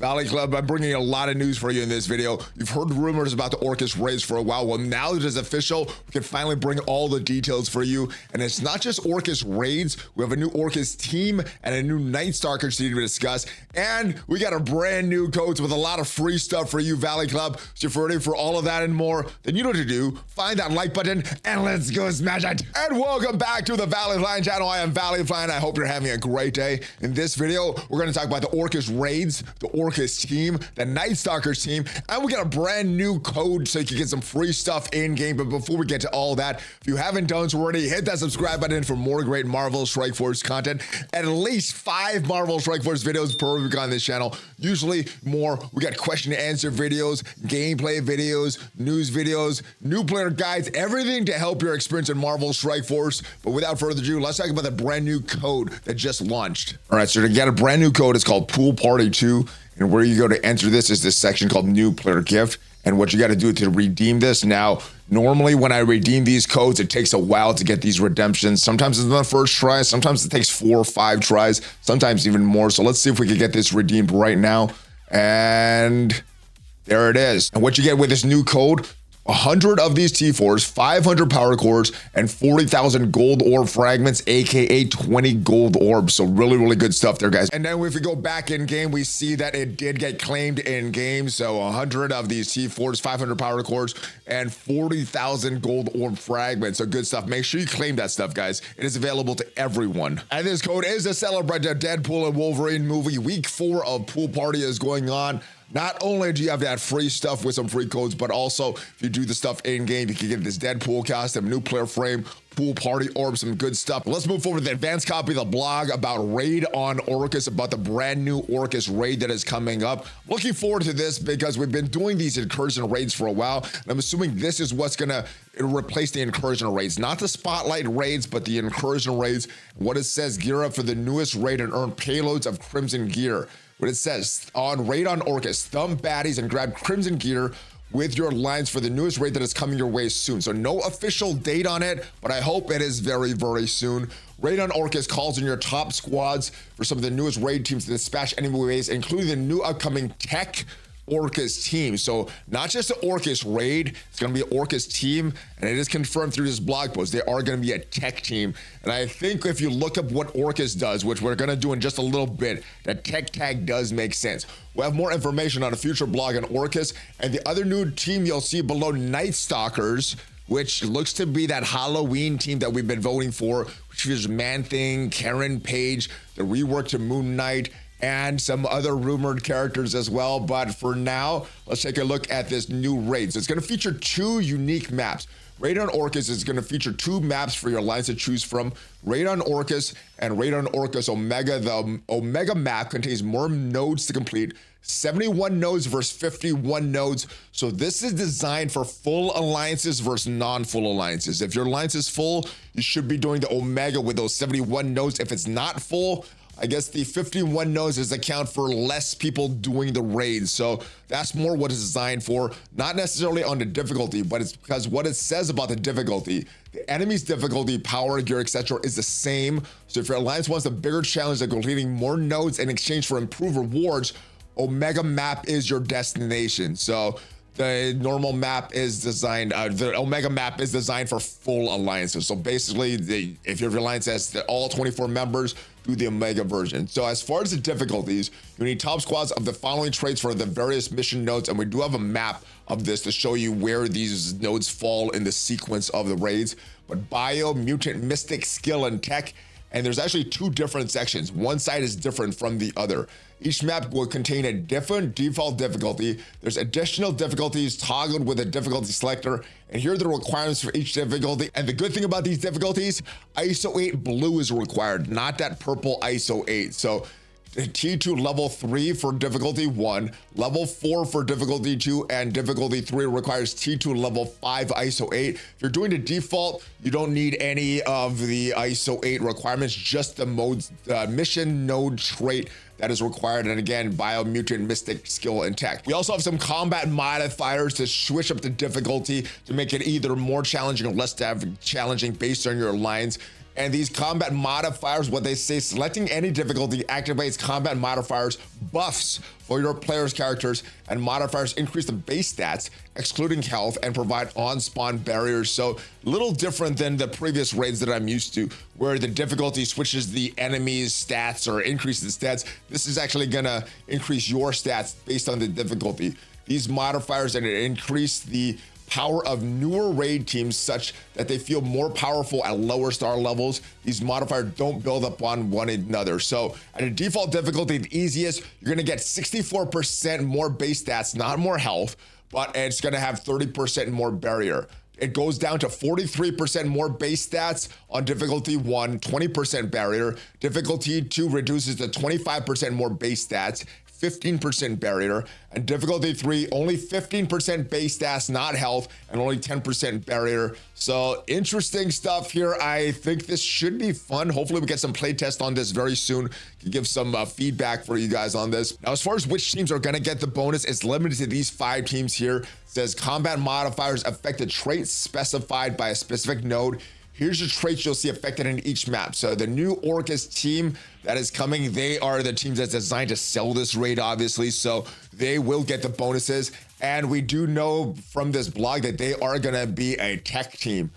Valley Club, I'm bringing a lot of news for you in this video. You've heard rumors about the Orchis raids for a while. Well, now that it's official, we can finally bring all the details for you. And it's not just Orchis raids. We have a new Orchis team and a new Nightstalkers team to discuss. And we got a brand new codes with a lot of free stuff for you, Valley Club. So if you're ready for all of that and more, then you know what to do. Find that like button and let's go smash it. And welcome back to the ValleyFlyin channel. I am ValleyFlyin. I hope you're having a great day. In this video, we're going to talk about the Orchis raids, the Orchis team, the Nightstalkers team, and we got a brand new code so you can get some free stuff in game. But before we get to all that, if you haven't done so already, hit that subscribe button for more great Marvel Strike Force content. At least 5 Marvel Strike Force videos per week on this channel, usually more. We got question and answer videos, gameplay videos, news videos, new player guides, everything to help your experience in Marvel Strike Force. But without further ado, let's talk about the brand new code that just launched. All right, so to get a brand new code, it's called Pool Party 2. And where you go to enter this is this section called New Player Gift. And what you got to do to redeem this. Now, normally when I redeem these codes, it takes a while to get these redemptions. Sometimes it's on the first try. Sometimes it takes 4 or 5 tries. Sometimes even more. So let's see if we can get this redeemed right now. And there it is. And what you get with this new code, 100 of these T4s, 500 power cores, and 40,000 gold orb fragments, aka 20 gold orbs. So really, really good stuff there, guys. And then if we go back in game, we see that it did get claimed in game. So 100 of these T4s, 500 power cores, and 40,000 gold orb fragments. So good stuff. Make sure you claim that stuff, guys. It is available to everyone. And this code is to celebrate the Deadpool and Wolverine movie. Week 4 of Pool Party is going on. Not only do you have that free stuff with some free codes, but also if you do the stuff in game, you can get this Deadpool costume, new player frame, pool party orb, some good stuff. Let's move forward to the advanced copy of the blog about raid on Orchis, about the brand new Orchis raid that is coming up. Looking forward to this because we've been doing these incursion raids for a while, and I'm assuming this is what's gonna replace the incursion raids, not the spotlight raids, but the incursion raids. What it says: gear up for the newest raid and earn payloads of crimson gear. What it says on raid on Orchis, thumb baddies and grab crimson gear with your lines for the newest raid that is coming your way soon. So no official date on it, but I hope it is very, very soon. Raid on Orchis calls in your top squads for some of the newest raid teams to dispatch enemy waves, including the new upcoming tech Orchis team. So not just the Orchis raid, it's going to be an Orchis team, and it is confirmed through this blog post. They are going to be a tech team. And I think if you look up what Orchis does, which we're going to do in just a little bit, that tech tag does make sense. We'll have more information on a future blog on Orchis. And the other new team you'll see below, Nightstalkers, which looks to be that Halloween team that we've been voting for, which is Man-Thing, Karen Page, the rework to Moon Knight, and some other rumored characters as well. But for now, let's take a look at this new raid. So it's going to feature 2 unique maps. Raid on Orchis is going to feature 2 maps for your lines to choose from: Raid on Orchis and Raid on Orchis Omega. The Omega map contains more nodes to complete, 71 nodes versus 51 nodes. So this is designed for full alliances versus non-full alliances. If your alliance is full, you should be doing the Omega with those 71 nodes. If it's not full, I guess the 51 nodes is account for less people doing the raids. So that's more what it's designed for, not necessarily on the difficulty, but it's because what it says about the difficulty, the enemy's difficulty, power, gear, etc. is the same. So if your alliance wants a bigger challenge of completing more nodes in exchange for improved rewards, Omega map is your destination. So the normal map is designed, the Omega map is designed for full alliances. So basically, if your alliance has all 24 members, do the Omega version. So as far as the difficulties, you need top squads of the following traits for the various mission nodes. And we do have a map of this to show you where these nodes fall in the sequence of the raids. But bio, mutant, mystic, skill, and tech. And there's actually 2 different sections. One side is different from the other. Each map will contain a different default difficulty. There's additional difficulties toggled with a difficulty selector. And here are the requirements for each difficulty. And the good thing about these difficulties, ISO 8 blue is required, not that purple ISO 8. So T2 level 3 for difficulty 1, level 4 for difficulty 2, and difficulty 3 requires T2 level 5 ISO 8. If you're doing the default, you don't need any of the ISO 8 requirements, just the modes, mission node trait that is required. And again, bio, mutant, mystic, skill, and tech. We also have some combat modifiers to switch up the difficulty to make it either more challenging or less challenging based on your lines. And these combat modifiers, what they say, selecting any difficulty activates combat modifiers buffs for your player's characters, and modifiers increase the base stats, excluding health, and provide on-spawn barriers. So a little different than the previous raids that I'm used to, where the difficulty switches the enemy's stats or increases the stats. This is actually gonna increase your stats based on the difficulty. These modifiers and increase the power of newer raid teams such that they feel more powerful at lower star levels. These modifiers don't build upon one another. So at a default difficulty, the easiest, you're gonna get 64% more base stats, not more health, but it's gonna have 30% more barrier. It goes down to 43% more base stats on difficulty 1, 20% barrier. Difficulty 2 reduces to 25% more base stats, 15% barrier, and difficulty 3 only 15% base stats, not health, and only 10% barrier. So interesting stuff here. I think this should be fun. Hopefully we get some playtest on this very soon to give some feedback for you guys on this. Now, as far as which teams are gonna get the bonus, it's limited to these 5 teams here. It says combat modifiers affect the traits specified by a specific node. Here's the traits you'll see affected in each map. So the new Orchis team that is coming, they are the teams that's designed to sell this raid, obviously. So they will get the bonuses. And we do know from this blog that they are gonna be a tech team.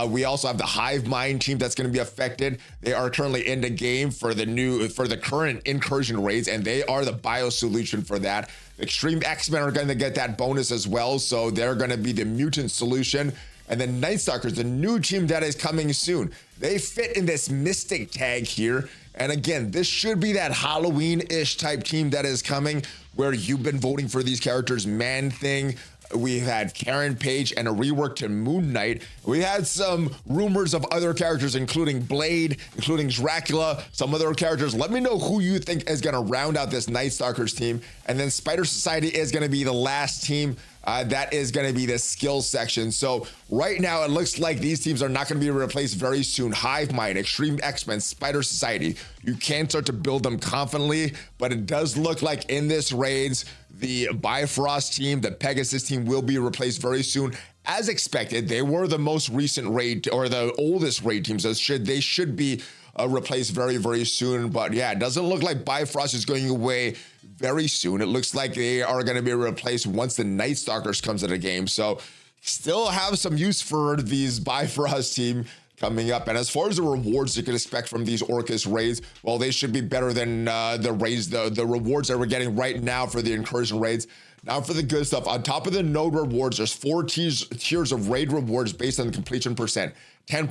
We also have the Hive Mind team that's going to be affected. They are currently in the game for the current incursion raids, and they are the bio solution for that. Extreme X-Men are going to get that bonus as well, so they're going to be the mutant solution. And then Nightstalkers, the new team that is coming soon, they fit in this mystic tag here. And again, this should be that Halloween-ish type team that is coming, where you've been voting for these characters, Man-Thing. We've had Karen Page and a rework to Moon Knight. We had some rumors of other characters, including Blade, including Dracula, some other characters. Let me know who you think is going to round out this Nightstalkers team. And then Spider Society is going to be the last team. That is going to be the skills section. So right now, it looks like these teams are not going to be replaced very soon. Hive Mind, Extreme X-Men, Spider Society. You can start to build them confidently, but it does look like in this raids, the Bifrost team, the Pegasus team will be replaced very soon. As expected, they were the most recent raid, or the oldest raid team, so they should be replaced very, very soon. But yeah, it doesn't look like Bifrost is going away very soon. It looks like they are going to be replaced once the Nightstalkers comes to the game. So still have some use for these Bifrost team coming up. And as far as the rewards you can expect from these Orchis raids, well, they should be better than the raids, the rewards that we're getting right now for the incursion raids. Now for the good stuff, on top of the node rewards, there's 4 tiers of raid rewards based on the completion percent. 10%,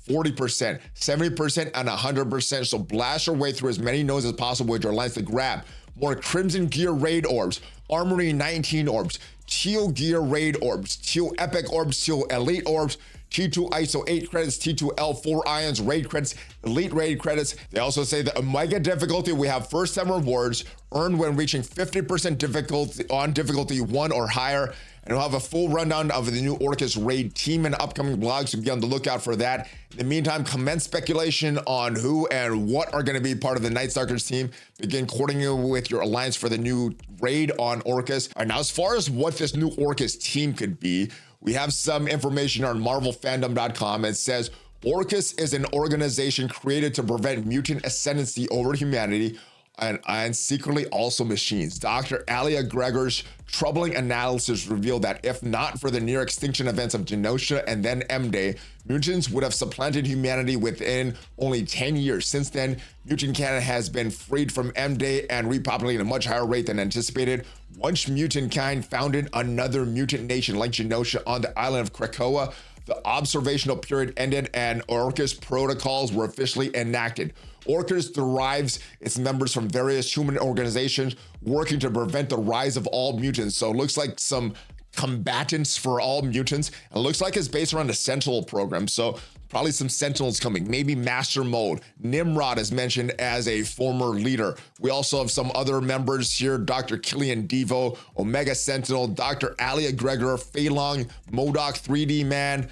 40%, 70%, and 100%. So blast your way through as many nodes as possible with your lines to grab more Crimson Gear raid orbs, Armory 19 orbs, Teal Gear raid orbs, Teal Epic orbs, Teal Elite orbs, T2 ISO 8 credits, T2L 4 ions raid credits, elite raid credits. They also say the Omega difficulty, we have first time rewards earned when reaching 50% difficulty on difficulty 1 or higher. And we'll have a full rundown of the new Orchis raid team and upcoming blogs, so be on the lookout for that. In the meantime, commence speculation on who and what are going to be part of the Nightstalkers team. Begin coordinating with your alliance for the new raid on Orchis. All right, now as far as what this new Orchis team could be, we have some information on marvelfandom.com. It says, Orchis is an organization created to prevent mutant ascendancy over humanity and secretly also machines. Dr. Alia Gregor's troubling analysis revealed that if not for the near extinction events of Genosha and then M-Day, mutants would have supplanted humanity within only 10 years. Since then, mutant Canada has been freed from M-Day and repopulating at a much higher rate than anticipated. Once mutant kind founded another mutant nation like Genosha on the island of Krakoa, the observational period ended and Orchis protocols were officially enacted. Orchis derives its members from various human organizations working to prevent the rise of all mutants. So it looks like some combatants for all mutants. It looks like it's based around the Sentinel program. So probably some Sentinels coming, maybe Master Mode. Nimrod is mentioned as a former leader. We also have some other members here, Dr. Killian Devo, Omega Sentinel, Dr. Alia Gregor, Phalong, MODOK 3D Man,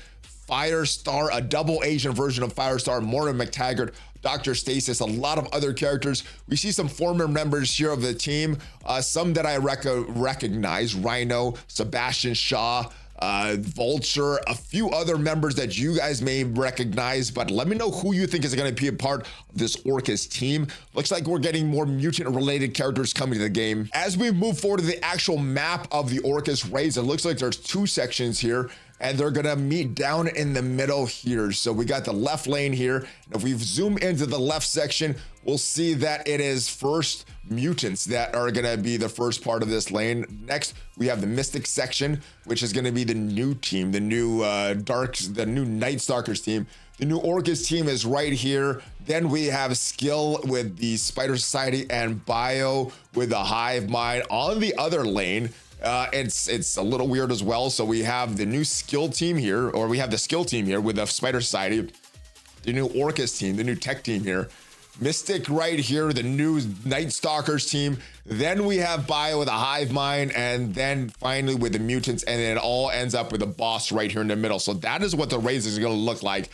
Firestar, a double agent version of Firestar, Morgan McTaggart, Dr. Stasis, a lot of other characters. We see some former members here of the team, some that I recognize, Rhino, Sebastian Shaw, Vulture, a few other members that you guys may recognize, but let me know who you think is going to be a part of this Orchis team. Looks like we're getting more mutant-related characters coming to the game. As we move forward to the actual map of the Orchis raids, it looks like there's 2 sections here, and they're gonna meet down in the middle here. So we got the left lane here. And if we zoom into the left section, we'll see that it is first mutants that are gonna be the first part of this lane. Next, we have the Mystic section, which is gonna be the new team, the new Nightstalkers team. The new Orchis team is right here. Then we have skill with the Spider Society and bio with the Hive Mind on the other lane. It's a little weird as well. So we have the new skill team here, or we have the skill team here with the Spider Society, the new Orchis team, the new tech team here, Mystic right here, the new Nightstalkers team. Then we have bio with a Hive Mind, and then finally with the mutants, and then it all ends up with a boss right here in the middle. So that is what the race is going to look like.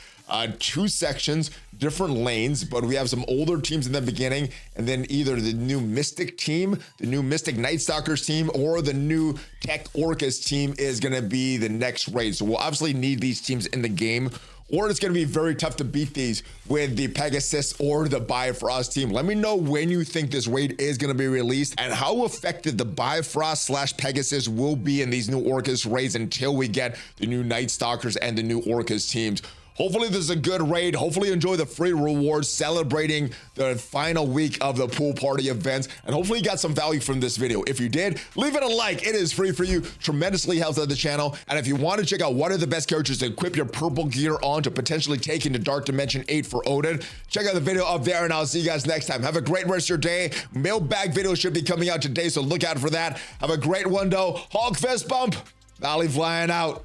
2 sections, different lanes, but we have some older teams in the beginning, and then either the new Mystic team, the new Mystic Nightstalkers team, or the new Tech Orchis team is going to be the next raid. So we'll obviously need these teams in the game, or it's going to be very tough to beat these with the Pegasus or the Bifrost team. Let me know when you think this raid is going to be released and how effective the Bifrost / Pegasus will be in these new Orchis raids until we get the new Nightstalkers and the new Orchis teams. Hopefully this is a good raid. Hopefully you enjoy the free rewards celebrating the final week of the pool party events. And hopefully you got some value from this video. If you did, leave it a like. It is free for you. Tremendously helps out the channel. And if you want to check out what are the best characters to equip your purple gear on to potentially take into Dark Dimension 8 for Odin, check out the video up there, and I'll see you guys next time. Have a great rest of your day. Mailbag video should be coming out today, so look out for that. Have a great one, though. Hog fist bump. ValleyFlyin out.